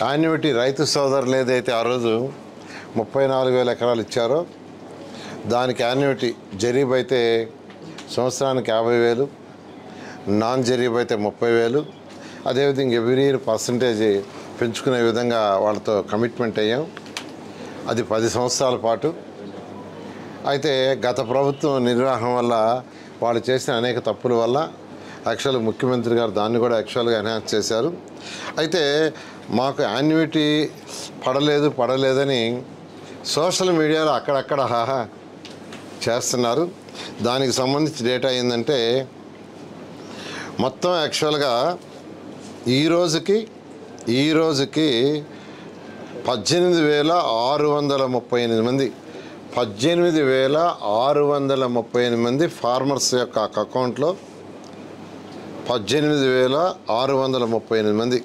Annuity రైతు సోదరులు ఏదైతే ఆ రోజు 34,000 ఎకరాలు ఇచ్చారో దానికి యాన్యుటీ జరీబ్ అయితే సంవత్సరానికి 50,000, నాన్ జరీబ్ అయితే 30,000. అదేవిధంగా ఎవ్రీ ఇయర్ పర్సంటేజ్ పెంచుకునే విధంగా వాళ్ళతో కమిట్మెంట్ అయ్యాం. అది 10 సంవత్సరాల పాటు. అయితే గత ప్రభుత్వం నిర్వాహం వల్ల వాళ్ళు చేసిన అనేక తప్పుల వల్ల యాక్చువల్గా ముఖ్యమంత్రి గారు దాన్ని కూడా యాక్చువల్గా ఎన్హాన్స్ చేశారు. అయితే మాకు యాన్యుటీ పడలేదని సోషల్ మీడియాలో అక్కడక్కడ చేస్తున్నారు. దానికి సంబంధించి డేటా ఏంటంటే మొత్తం యాక్చువల్గా ఈ రోజుకి 18,638 మంది 18,638 మంది ఫార్మర్స్ యొక్క అకౌంట్లో 18,638 మంది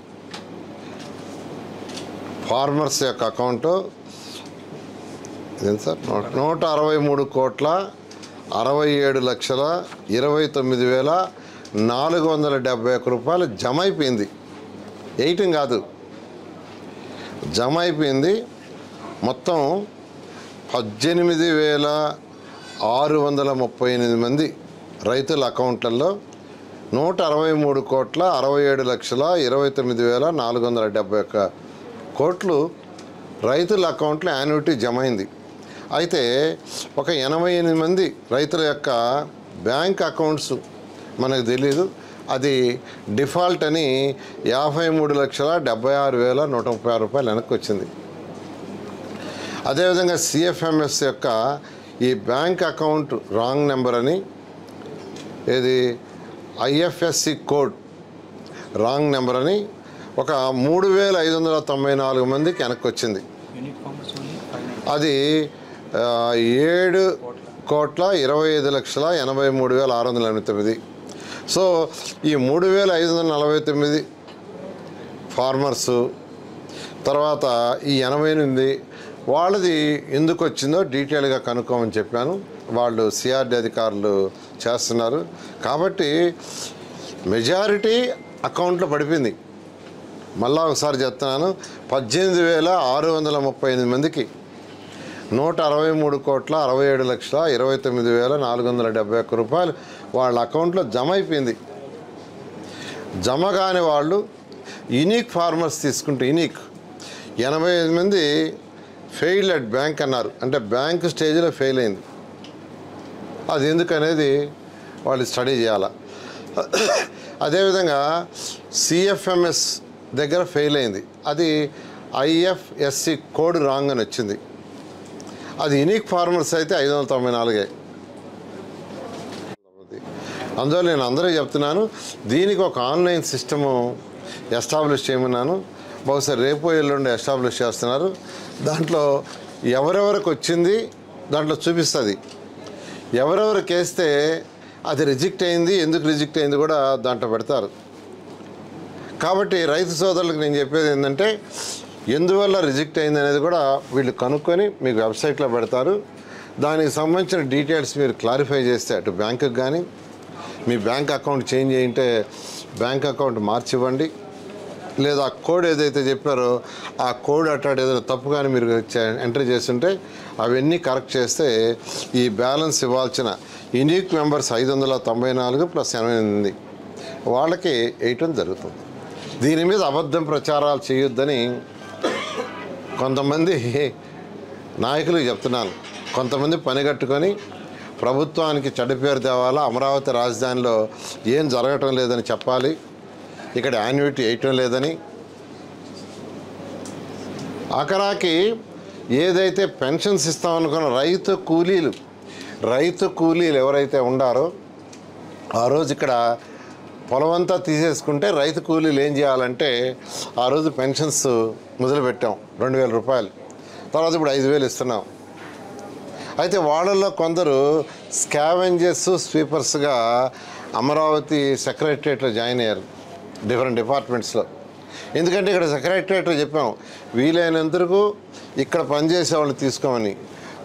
ఫార్మర్స్ యొక్క అకౌంట్ ఇదేంటి సార్ 163,67,29,471 రూపాయలు జమ అయిపోయింది. వేయటం కాదు, జమ అయిపోయింది. మొత్తం 18,638 మంది రైతుల అకౌంట్లలో 163,67,29,471 కోట్లు రైతుల అకౌంట్లో యాన్యుటీ జమ అయింది. అయితే ఒక 88 మంది రైతుల యొక్క బ్యాంక్ అకౌంట్స్ మనకు తెలీదు. అది డిఫాల్ట్ అని 53,76,136 రూపాయలు వెనక్కి వచ్చింది. అదేవిధంగా సిఎఫ్ఎంఎస్ యొక్క ఈ బ్యాంక్ అకౌంట్ రాంగ్ నెంబర్ అని ఇది ఐఎఫ్ఎస్సి కోడ్ రాంగ్ నెంబర్ అని ఒక 3,594 మందికి వెనక్కి వచ్చింది. అది 7,25,83,689. సో ఈ 3,549 ఫార్మర్సు తర్వాత ఈ 88 వాళ్ళది ఎందుకు వచ్చిందో డీటెయిల్గా కనుక్కోమని చెప్పాను. వాళ్ళు సిఆర్డి అధికారులు చేస్తున్నారు. కాబట్టి మెజారిటీ అకౌంట్లో పడిపోయింది. మళ్ళా ఒకసారి చెప్తున్నాను, 18,638 మందికి 163,67,29,471 రూపాయలు వాళ్ళ అకౌంట్లో జమ అయిపోయింది. జమ కాని వాళ్ళు యూనిక్ ఫార్మర్స్ తీసుకుంటే యూనిక్ 85 మంది ఫెయిల్డ్ అట్ బ్యాంక్ అన్నారు. అంటే బ్యాంక్ స్టేజ్లో ఫెయిల్ అయింది. అది ఎందుకనేది వాళ్ళు స్టడీ చేయాలి. అదేవిధంగా సిఎఫ్ఎంఎస్ దగ్గర ఫెయిల్ అయింది. అది ఐఎఫ్ఎస్సి కోడ్ రాంగ్ అని వచ్చింది. అది యూనిక్ ఫార్మర్స్ అయితే 594. అందువల్ల నేను అందరికీ చెప్తున్నాను, దీనికి ఒక ఆన్లైన్ సిస్టము ఎస్టాబ్లిష్ చేయమన్నాను. బహుశా రేపు ఎల్లుండి ఎస్టాబ్లిష్ చేస్తున్నారు. దాంట్లో ఎవరెవరికి వచ్చింది దాంట్లో చూపిస్తుంది. ఎవరెవరికి వేస్తే అది రిజెక్ట్ అయింది, ఎందుకు రిజెక్ట్ అయింది కూడా దాంట్లో పెడతారు. కాబట్టి రైతు సోదరులకు నేను చెప్పేది ఏంటంటే ఎందువల్ల రిజెక్ట్ అయింది అనేది కూడా వీళ్ళు కనుక్కొని మీకు వెబ్సైట్లో పెడతారు. దానికి సంబంధించిన డీటెయిల్స్ మీరు క్లారిఫై చేస్తే అటు బ్యాంకుకి కానీ మీ బ్యాంక్ అకౌంట్ చేంజ్ అయ్యింటే బ్యాంక్ అకౌంట్ మార్చివ్వండి. లేదా ఆ కోడ్ ఏదైతే చెప్పారో ఆ కోడ్ అట్టాడు ఏదైనా తప్పు కానీ మీరు ఎంటర్ చేస్తుంటే అవన్నీ కరెక్ట్ చేస్తే ఈ బ్యాలెన్స్ ఇవ్వాల్సిన యూనిక్ మెంబర్స్ 594 + 88 వాళ్ళకి వేయటం జరుగుతుంది. దీని మీద అబద్ధం ప్రచారాలు చేయొద్దని కొంతమంది నాయకులకు చెప్తున్నాను. కొంతమంది పనిగట్టుకొని ప్రభుత్వానికి చెడ్డ పేరు తేవాలా, అమరావతి రాజధానిలో ఏం జరగటం లేదని చెప్పాలి, ఇక్కడ యాన్యుటీ వేయటం లేదని. ఆఖరాకి ఏదైతే పెన్షన్స్ ఇస్తామనుకున్న రైతు కూలీలు ఎవరైతే ఉండారో ఆ రోజు ఇక్కడ పొలమంతా తీసేసుకుంటే రైతు కూలీలు ఏం చేయాలంటే ఆ రోజు పెన్షన్స్ మొదలుపెట్టాం 2,000 రూపాయలు. తర్వాత ఇప్పుడు 5,000 ఇస్తున్నాం. అయితే వాళ్ళల్లో కొందరు స్కావెంజర్స్ స్వీపర్స్గా అమరావతి సెక్రటరియట్లో జాయిన్ అయ్యారు డిఫరెంట్ డిపార్ట్మెంట్స్లో. ఎందుకంటే ఇక్కడ సెక్రటరియట్లో చెప్పాం వీలైనంతకు ఇక్కడ పనిచేసే వాళ్ళు తీసుకోమని.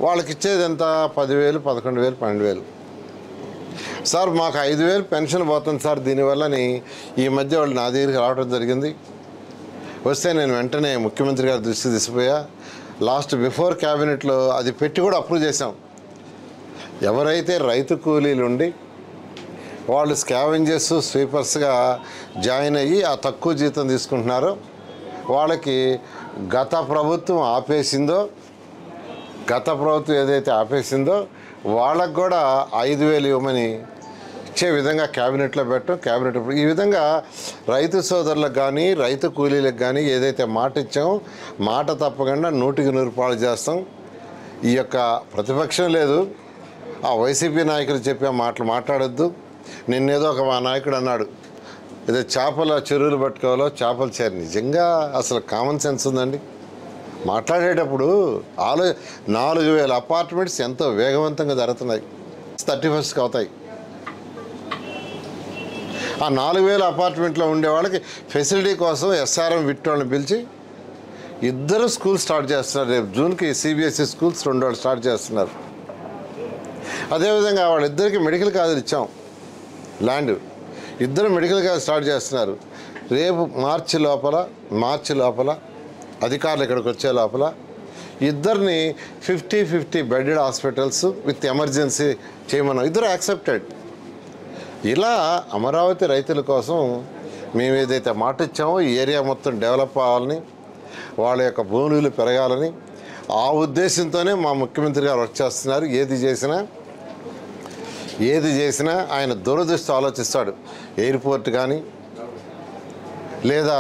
వాళ్ళకి ఇచ్చేది ఎంత 10,000, 11,000, 12,000. సార్ మాకు 5,000 పెన్షన్ పోతుంది సార్ దీనివల్లని ఈ మధ్య వాళ్ళు నా దగ్గరికి రావడం జరిగింది. వస్తే నేను వెంటనే ముఖ్యమంత్రి గారి దృష్టి తీసుకుపోయా. బిఫోర్ క్యాబినెట్లో అది పెట్టి కూడా అప్రూవ్ చేసాం. ఎవరైతే రైతు కూలీలు ఉండి వాళ్ళు స్కావెంజర్స్ స్వీపర్స్గా జాయిన్ అయ్యి ఆ తక్కువ జీతం తీసుకుంటున్నారో వాళ్ళకి గత ప్రభుత్వం ఏదైతే ఆపేసిందో వాళ్ళకు కూడా 5,000 ఇవ్వమని ఇచ్చే విధంగా క్యాబినెట్లో పెట్టడం. క్యాబినెట్ ఈ విధంగా రైతు సోదరులకు కానీ రైతు కూలీలకు కానీ ఏదైతే మాట ఇచ్చామో మాట తప్పకుండా 100కి 100 పాలు చేస్తాం. ఈ యొక్క ప్రతిపక్షం లేదు, ఆ వైసీపీ నాయకులు చెప్పే మాటలు మాట్లాడొద్దు. నిన్నేదో ఒక మా నాయకుడు అన్నాడు, ఏదో చేపల చెరువులు పట్టుకోవాలో చేపలు చేరు. నిజంగా అసలు కామన్ సెన్స్ ఉందండి. మాట్లాడేటప్పుడు 4,000 అపార్ట్మెంట్స్ ఎంతో వేగవంతంగా జరుగుతున్నాయి. 31st అవుతాయి. ఆ 4,000 అపార్ట్మెంట్లో ఉండే వాళ్ళకి ఫెసిలిటీ కోసం ఎస్ఆర్ఎం విట్టోళ్ళని పిలిచి 2 స్కూల్స్ స్టార్ట్ చేస్తున్నారు. రేపు జూన్కి CBSE స్కూల్స్ 2 వాళ్ళు స్టార్ట్ చేస్తున్నారు. అదేవిధంగా వాళ్ళిద్దరికి మెడికల్ కాలేజీలు ఇచ్చాం, ల్యాండ్. 2 మెడికల్ కాలేజ్ స్టార్ట్ చేస్తున్నారు. రేపు మార్చి లోపల అధికారులు ఇక్కడికి వచ్చే లోపల 2 50-50 బెడెడ్ హాస్పిటల్స్ విత్ ఎమర్జెన్సీ చేయమన్నాం. 2 యాక్సెప్టెడ్. ఇలా అమరావతి రైతుల కోసం మేము ఏదైతే మాట ఇచ్చామో ఈ ఏరియా మొత్తం డెవలప్ అవ్వాలని, వాళ్ళ యొక్క భూములు పెరగాలని ఆ ఉద్దేశంతోనే మా ముఖ్యమంత్రి గారు వర్క్ చేస్తున్నారు. ఏది చేసినా ఆయన దూరదృష్టి ఆలోచిస్తాడు. ఎయిర్పోర్ట్ కానీ, లేదా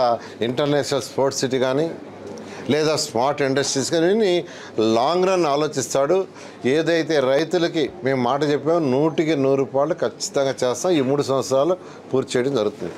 ఇంటర్నేషనల్ స్పోర్ట్స్ సిటీ కానీ, లేదా స్మార్ట్ ఇండస్ట్రీస్ కానీ లాంగ్ రన్ ఆలోచిస్తాడు. ఏదైతే రైతులకి మేము మాట చెప్పామో 100కి 100 పాలు ఖచ్చితంగా చేస్తాం. ఈ 3 సంవత్సరాలు పూర్తి చేయడం జరుగుతుంది.